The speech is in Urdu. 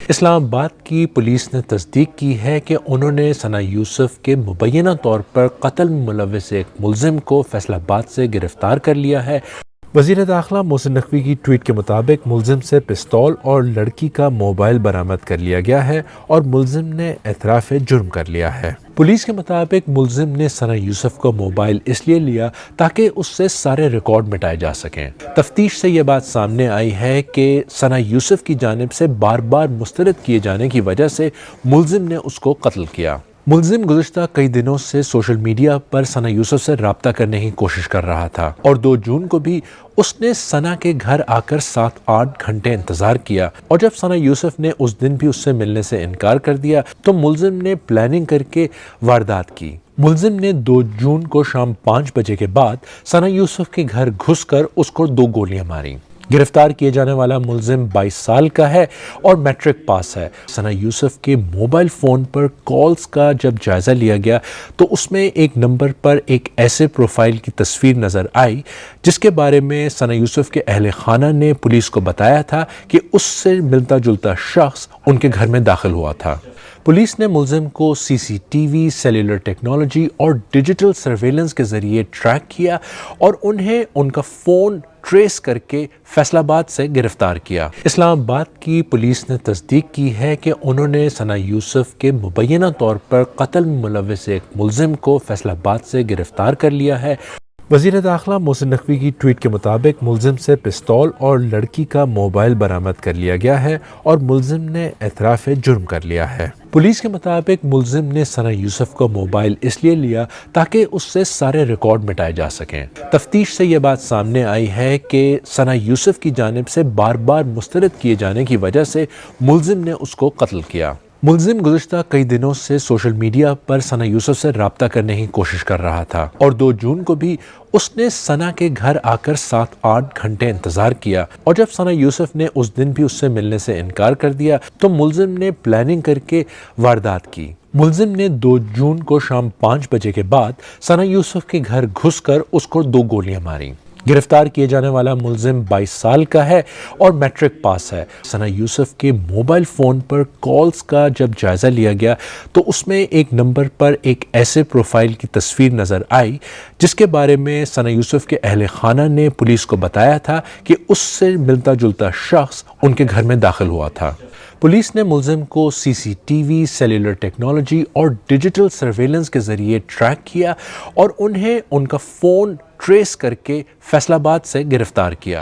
اسلام آباد کی پولیس نے تصدیق کی ہے کہ انہوں نے ثنا یوسف کے مبینہ طور پر قتل میں ملوث ایک ملزم کو فیصل آباد سے گرفتار کر لیا ہے۔ وزیر داخلہ محسن نقوی کی ٹویٹ کے مطابق ملزم سے پستول اور لڑکی کا موبائل برآمد کر لیا گیا ہے اور ملزم نے اعتراف جرم کر لیا ہے۔ پولیس کے مطابق ملزم نے ثنا یوسف کو موبائل اس لیے لیا تاکہ اس سے سارے ریکارڈ مٹائے جا سکیں۔ تفتیش سے یہ بات سامنے آئی ہے کہ ثنا یوسف کی جانب سے بار بار مسترد کیے جانے کی وجہ سے ملزم نے اس کو قتل کیا۔ ملزم گزشتہ کئی دنوں سے سوشل میڈیا پر ثنا یوسف سے رابطہ کرنے کی کوشش کر رہا تھا اور 2 جون کو بھی اس نے ثنا کے گھر آ کر 7-8 گھنٹے انتظار کیا، اور جب ثنا یوسف نے اس دن بھی اس سے ملنے سے انکار کر دیا تو ملزم نے پلاننگ کر کے واردات کی۔ ملزم نے 2 جون کو شام 5 بجے کے بعد ثنا یوسف کے گھر گھس کر اس کو 2 گولیاں ماری۔ گرفتار کیے جانے والا ملزم 22 سال کا ہے اور میٹرک پاس ہے۔ ثنا یوسف کے موبائل فون پر کالز کا جب جائزہ لیا گیا تو اس میں ایک نمبر پر ایک ایسے پروفائل کی تصویر نظر آئی جس کے بارے میں ثنا یوسف کے اہل خانہ نے پولیس کو بتایا تھا کہ اس سے ملتا جلتا شخص ان کے گھر میں داخل ہوا تھا۔ پولیس نے ملزم کو CCTV، سیلولر ٹیکنالوجی اور ڈیجیٹل سرویلنس کے ذریعے ٹریک کیا اور انہیں ان کا فون ٹریس کر کے فیصل آباد سے گرفتار کیا۔ اسلام آباد کی پولیس نے تصدیق کی ہے کہ انہوں نے ثنا یوسف کے مبینہ طور پر قتل میں ملوث ایک ملزم کو فیصل آباد سے گرفتار کر لیا ہے۔ وزیر داخلہ محسن نقوی کی ٹویٹ کے مطابق ملزم سے پستول اور لڑکی کا موبائل برآمد کر لیا گیا ہے اور ملزم نے اعتراف جرم کر لیا ہے۔ پولیس کے مطابق ملزم نے ثنا یوسف کو موبائل اس لیے لیا تاکہ اس سے سارے ریکارڈ مٹائے جا سکیں۔ تفتیش سے یہ بات سامنے آئی ہے کہ ثنا یوسف کی جانب سے بار بار مسترد کیے جانے کی وجہ سے ملزم نے اس کو قتل کیا۔ ملزم گزشتہ کئی دنوں سے سوشل میڈیا پر ثنا یوسف سے رابطہ کرنے کی کوشش کر رہا تھا اور 2 جون کو بھی اس نے ثنا کے گھر آ کر 7-8 گھنٹے انتظار کیا، اور جب ثنا یوسف نے اس دن بھی اس سے ملنے سے انکار کر دیا تو ملزم نے پلاننگ کر کے واردات کی۔ ملزم نے 2 جون کو شام 5 بجے کے بعد ثنا یوسف کے گھر گھس کر اس کو 2 گولیاں ماری۔ گرفتار کیے جانے والا ملزم 22 سال کا ہے اور میٹرک پاس ہے۔ ثنا یوسف کے موبائل فون پر کالز کا جب جائزہ لیا گیا تو اس میں ایک نمبر پر ایک ایسے پروفائل کی تصویر نظر آئی جس کے بارے میں ثنا یوسف کے اہل خانہ نے پولیس کو بتایا تھا کہ اس سے ملتا جلتا شخص ان کے گھر میں داخل ہوا تھا۔ پولیس نے ملزم کو CCTV، سیلولر ٹیکنالوجی اور ڈیجیٹل سرویلنس کے ذریعے ٹریک کیا اور انہیں ان کا فون ٹریس کر کے فیصل آباد سے گرفتار کیا۔